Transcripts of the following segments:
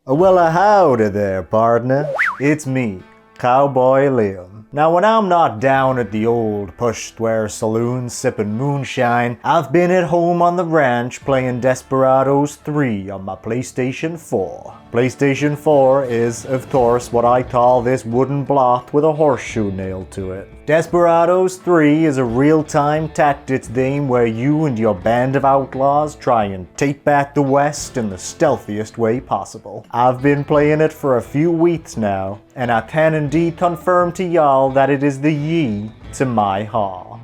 Well, howdy there, partner. It's me, Cowboy Liam. Now, when I'm not down at the old Push Square Saloon sipping moonshine, I've been at home on the ranch playing Desperados 3 on my PlayStation 4. PlayStation 4 is, of course, what I call this wooden block with a horseshoe nailed to it. Desperados 3 is a real-time tactics game where you and your band of outlaws try and take back the West in the stealthiest way possible. I've been playing it for a few weeks now, and I can indeed confirm to y'all that it is the ye to my haw.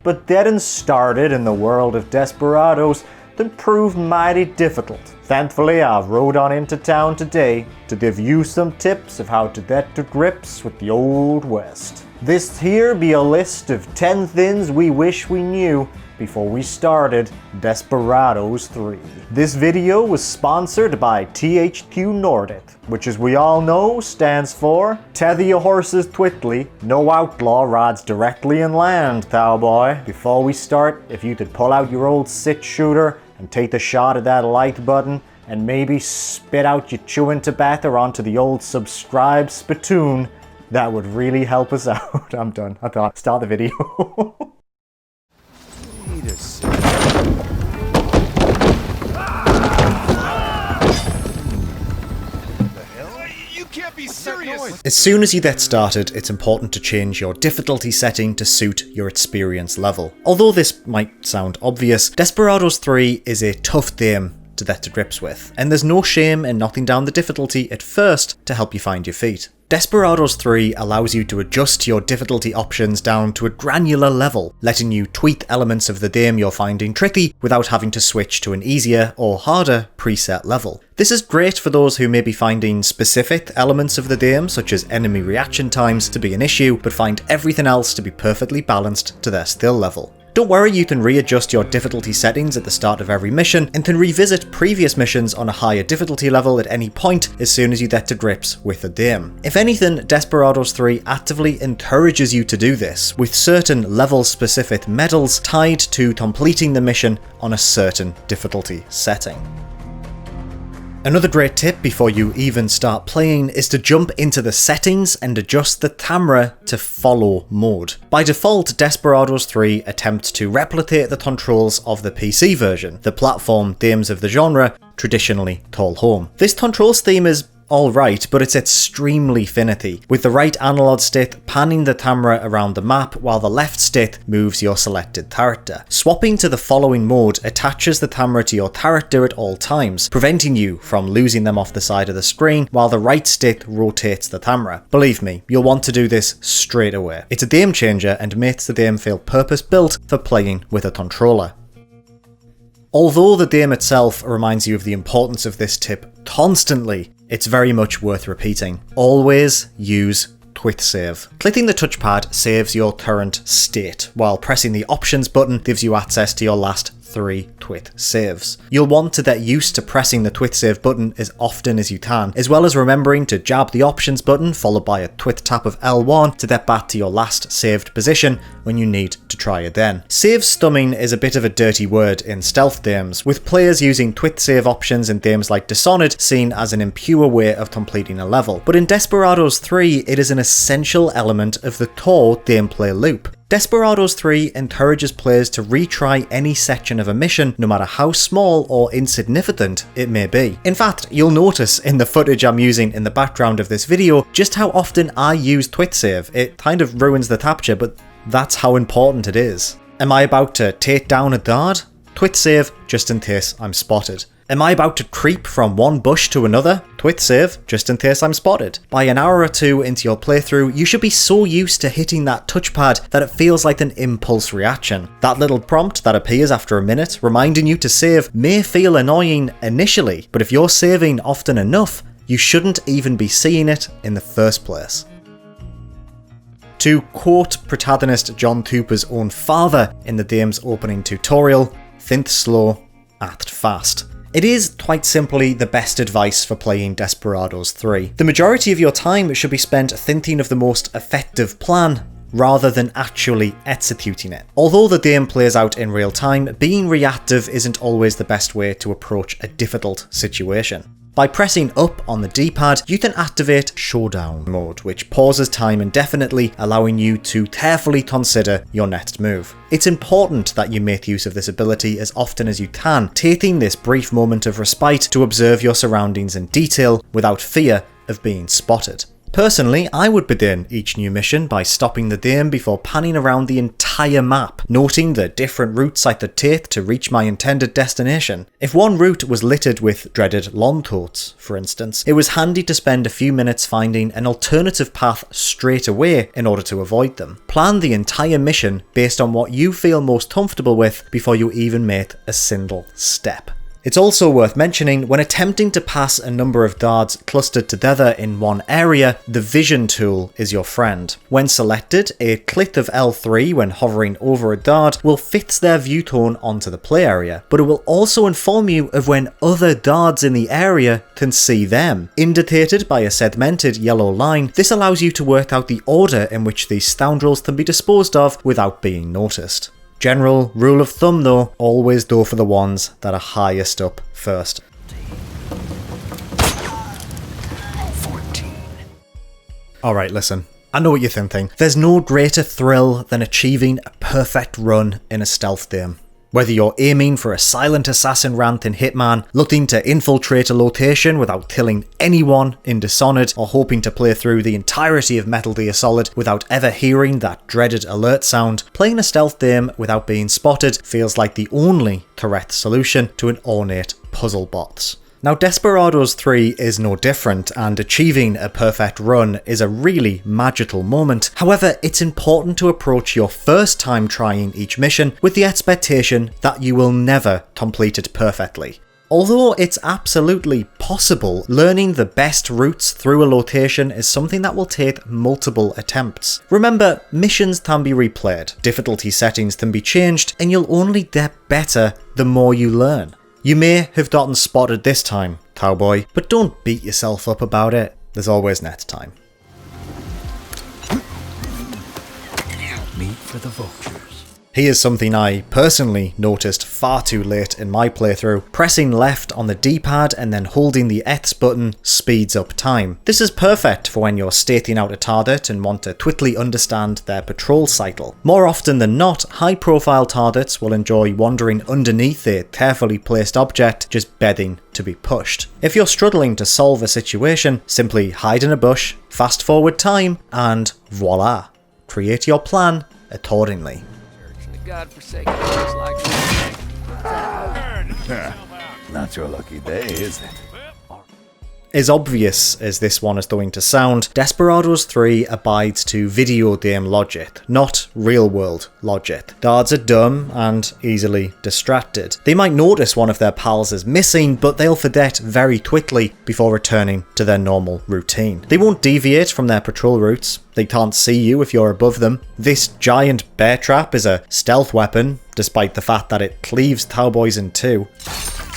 But getting started in the world of Desperados can prove mighty difficult. Thankfully, I've rode on into town today to give you some tips of how to get to grips with the Old West. This here be a list of 10 things we wish we knew before we started Desperados 3. This video was sponsored by THQ Nordic, which as we all know stands for Tether Your Horses Quickly, No Outlaw Rides Directly Inland, cowboy. Before we start, if you could pull out your old 6-shooter and take the shot at that like button, and maybe spit out your chewing tobacco onto the old subscribe spittoon, that would really help us out. I'm done. I thought, start the video. Wait a second. The hell? You can't be serious! As soon as you get started, it's important to change your difficulty setting to suit your experience level. Although this might sound obvious, Desperados 3 is a tough game to get to grips with, and there's no shame in knocking down the difficulty at first to help you find your feet. Desperados 3 allows you to adjust your difficulty options down to a granular level, letting you tweak elements of the game you're finding tricky without having to switch to an easier or harder preset level. This is great for those who may be finding specific elements of the game, such as enemy reaction times, to be an issue, but find everything else to be perfectly balanced to their skill level. Don't worry, you can readjust your difficulty settings at the start of every mission, and can revisit previous missions on a higher difficulty level at any point as soon as you get to grips with the game. If anything, Desperados 3 actively encourages you to do this, with certain level-specific medals tied to completing the mission on a certain difficulty setting. Another great tip before you even start playing is to jump into the settings and adjust the camera to follow mode. By default, Desperados 3 attempts to replicate the controls of the PC version, the platform games of the genre traditionally call home. This control scheme is alright, but it's extremely finicky, with the right analog stick panning the camera around the map while the left stick moves your selected character. Swapping to the following mode attaches the camera to your character at all times, preventing you from losing them off the side of the screen while the right stick rotates the camera. Believe me, you'll want to do this straight away. It's a game changer and makes the game feel purpose-built for playing with a controller. Although the game itself reminds you of the importance of this tip constantly, it's very much worth repeating. Always use Twits save. Clicking the touchpad saves your current state, while pressing the options button gives you access to your last 3 twit saves. You'll want to get used to pressing the twit save button as often as you can, as well as remembering to jab the options button followed by a twit tap of L1 to get back to your last saved position when you need to try again. Save stumming is a bit of a dirty word in stealth games, with players using twit save options in games like Dishonored seen as an impure way of completing a level. But in Desperados 3, it is an essential element of the core gameplay loop. Desperados 3 encourages players to retry any section of a mission, no matter how small or insignificant it may be. In fact, you'll notice in the footage I'm using in the background of this video just how often I use Twit save. It kind of ruins the capture, but that's how important it is. Am I about to take down a guard? Twit save just in case I'm spotted. Am I about to creep from one bush to another? Twit save, just in case I'm spotted. By an hour or two into your playthrough, you should be so used to hitting that touchpad that it feels like an impulse reaction. That little prompt that appears after a minute, reminding you to save, may feel annoying initially, but if you're saving often enough, you shouldn't even be seeing it in the first place. To quote protagonist John Cooper's own father in the game's opening tutorial, think slow, act fast. It is, quite simply, the best advice for playing Desperados 3. The majority of your time should be spent thinking of the most effective plan, rather than actually executing it. Although the game plays out in real time, being reactive isn't always the best way to approach a difficult situation. By pressing up on the D-pad, you can activate Showdown mode, which pauses time indefinitely, allowing you to carefully consider your next move. It's important that you make use of this ability as often as you can, taking this brief moment of respite to observe your surroundings in detail without fear of being spotted. Personally, I would begin each new mission by stopping the game before panning around the entire map, noting the different routes I could take to reach my intended destination. If one route was littered with dreaded lawn coats, for instance, it was handy to spend a few minutes finding an alternative path straight away in order to avoid them. Plan the entire mission based on what you feel most comfortable with before you even make a single step. It's also worth mentioning, when attempting to pass a number of guards clustered together in one area, the vision tool is your friend. When selected, a click of L3 when hovering over a guard will fix their view tone onto the play area, but it will also inform you of when other guards in the area can see them. Indicated by a segmented yellow line, this allows you to work out the order in which these scoundrels can be disposed of without being noticed. General rule of thumb though, always go for the ones that are highest up first. 14. Alright, listen. I know what you're thinking. There's no greater thrill than achieving a perfect run in a stealth game. Whether you're aiming for a silent assassin rank in Hitman, looking to infiltrate a location without killing anyone in Dishonored, or hoping to play through the entirety of Metal Gear Solid without ever hearing that dreaded alert sound, playing a stealth game without being spotted feels like the only correct solution to an ornate puzzle box. Now, Desperados 3 is no different, and achieving a perfect run is a really magical moment. However, it's important to approach your first time trying each mission with the expectation that you will never complete it perfectly. Although it's absolutely possible, learning the best routes through a location is something that will take multiple attempts. Remember, missions can be replayed, difficulty settings can be changed, and you'll only get better the more you learn. You may have gotten spotted this time, cowboy, but don't beat yourself up about it. There's always next time. Meat for the vultures. Here's something I personally noticed far too late in my playthrough. Pressing left on the D-pad and then holding the X button speeds up time. This is perfect for when you're staking out a target and want to quickly understand their patrol cycle. More often than not, high-profile targets will enjoy wandering underneath a carefully placed object, just begging to be pushed. If you're struggling to solve a situation, simply hide in a bush, fast forward time, and voila! Create your plan accordingly. God-forsaken place like this. Not your lucky day, is it? As obvious as this one is going to sound, Desperados 3 abides to video game logic, not real-world logic. Guards are dumb and easily distracted. They might notice one of their pals is missing, but they'll forget very quickly before returning to their normal routine. They won't deviate from their patrol routes. They can't see you if you're above them. This giant bear trap is a stealth weapon, despite the fact that it cleaves cowboys in two.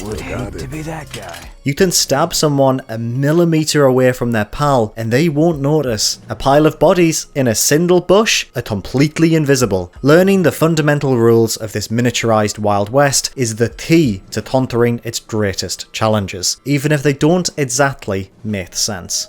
Would hate to be that guy. You can stab someone a millimeter away from their pal and they won't notice. A pile of bodies in a single bush are completely invisible. Learning the fundamental rules of this miniaturized Wild West is the key to conquering its greatest challenges, even if they don't exactly make sense.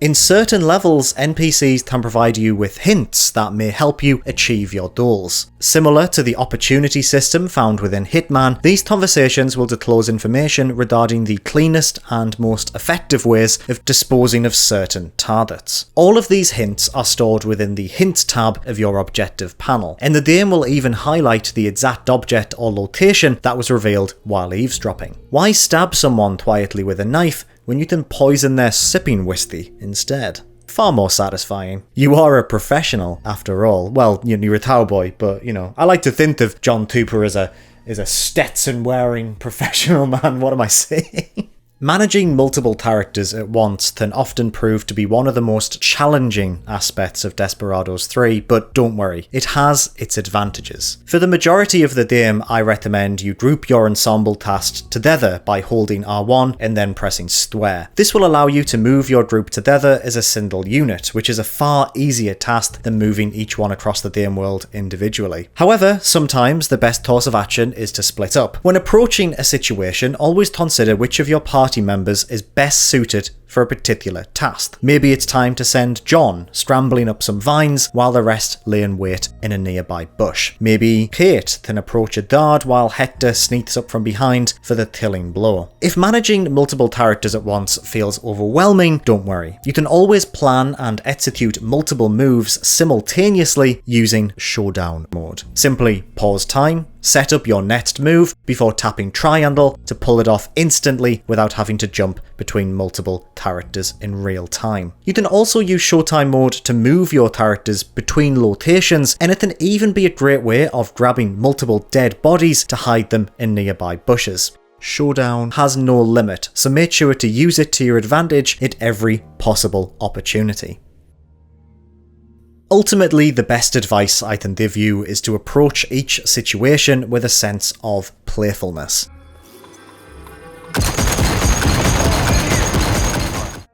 In certain levels, NPCs can provide you with hints that may help you achieve your goals. Similar to the opportunity system found within Hitman, these conversations will disclose information regarding the cleanest and most effective ways of disposing of certain targets. All of these hints are stored within the Hint tab of your objective panel, and the game will even highlight the exact object or location that was revealed while eavesdropping. Why stab someone quietly with a knife when you can poison their sipping whiskey instead? Far more satisfying. You are a professional, after all. Well, you're a cowboy, but, I like to think of John Cooper as a Stetson-wearing professional man. What am I saying? Managing multiple characters at once can often prove to be one of the most challenging aspects of Desperados 3, but don't worry, it has its advantages. For the majority of the game, I recommend you group your ensemble tasks together by holding R1 and then pressing square. This will allow you to move your group together as a single unit, which is a far easier task than moving each one across the game world individually. However, sometimes the best course of action is to split up. When approaching a situation, always consider which of your party party members is best suited for a particular task. Maybe it's time to send John scrambling up some vines while the rest lay in wait in a nearby bush. Maybe Kate can approach a guard while Hector sneaks up from behind for the killing blow. If managing multiple characters at once feels overwhelming, don't worry. You can always plan and execute multiple moves simultaneously using Showdown mode. Simply pause time, set up your next move before tapping triangle to pull it off instantly without having to jump between multiple characters in real time. You can also use Showtime mode to move your characters between locations, and it can even be a great way of grabbing multiple dead bodies to hide them in nearby bushes. Showdown has no limit, so make sure to use it to your advantage at every possible opportunity. Ultimately, the best advice I can give you is to approach each situation with a sense of playfulness.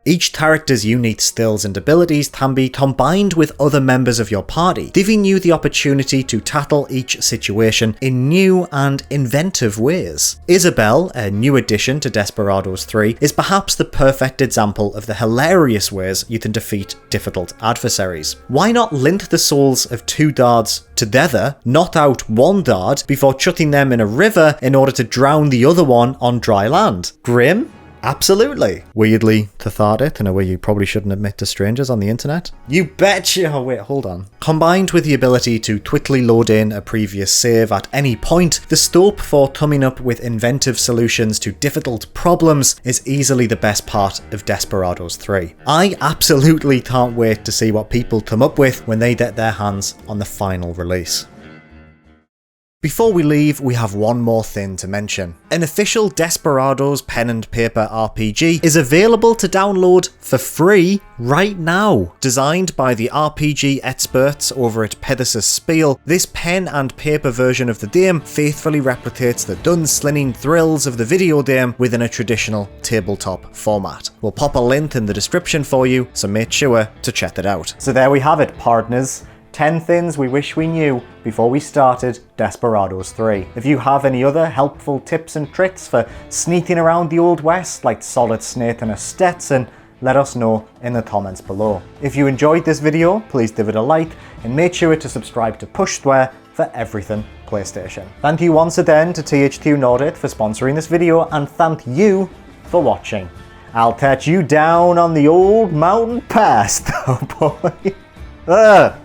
Each character's unique skills and abilities can be combined with other members of your party, giving you the opportunity to tackle each situation in new and inventive ways. Isabel, a new addition to Desperados 3, is perhaps the perfect example of the hilarious ways you can defeat difficult adversaries. Why not link the souls of two guards together, knock out one guard before chucking them in a river in order to drown the other one on dry land? Grim? Absolutely. Weirdly cathartic in a way you probably shouldn't admit to strangers on the internet. You betcha! Oh wait, hold on. Combined with the ability to quickly load in a previous save at any point, the scope for coming up with inventive solutions to difficult problems is easily the best part of Desperados 3. I absolutely can't wait to see what people come up with when they get their hands on the final release. Before we leave, we have one more thing to mention. An official Desperados pen and paper RPG is available to download for free right now. Designed by the RPG experts over at Pegasus Spiel, this pen and paper version of the game faithfully replicates the gun-slinging thrills of the video game within a traditional tabletop format. We'll pop a link in the description for you, so make sure to check it out. So there we have it, partners. 10 things we wish we knew before we started Desperados 3. If you have any other helpful tips and tricks for sneaking around the Old West like Solid Snake and a Stetson, let us know in the comments below. If you enjoyed this video, please give it a like and make sure to subscribe to Pushsquare for everything PlayStation. Thank you once again to THQ Nordic for sponsoring this video, and thank you for watching. I'll catch you down on the old mountain pass, oh boy.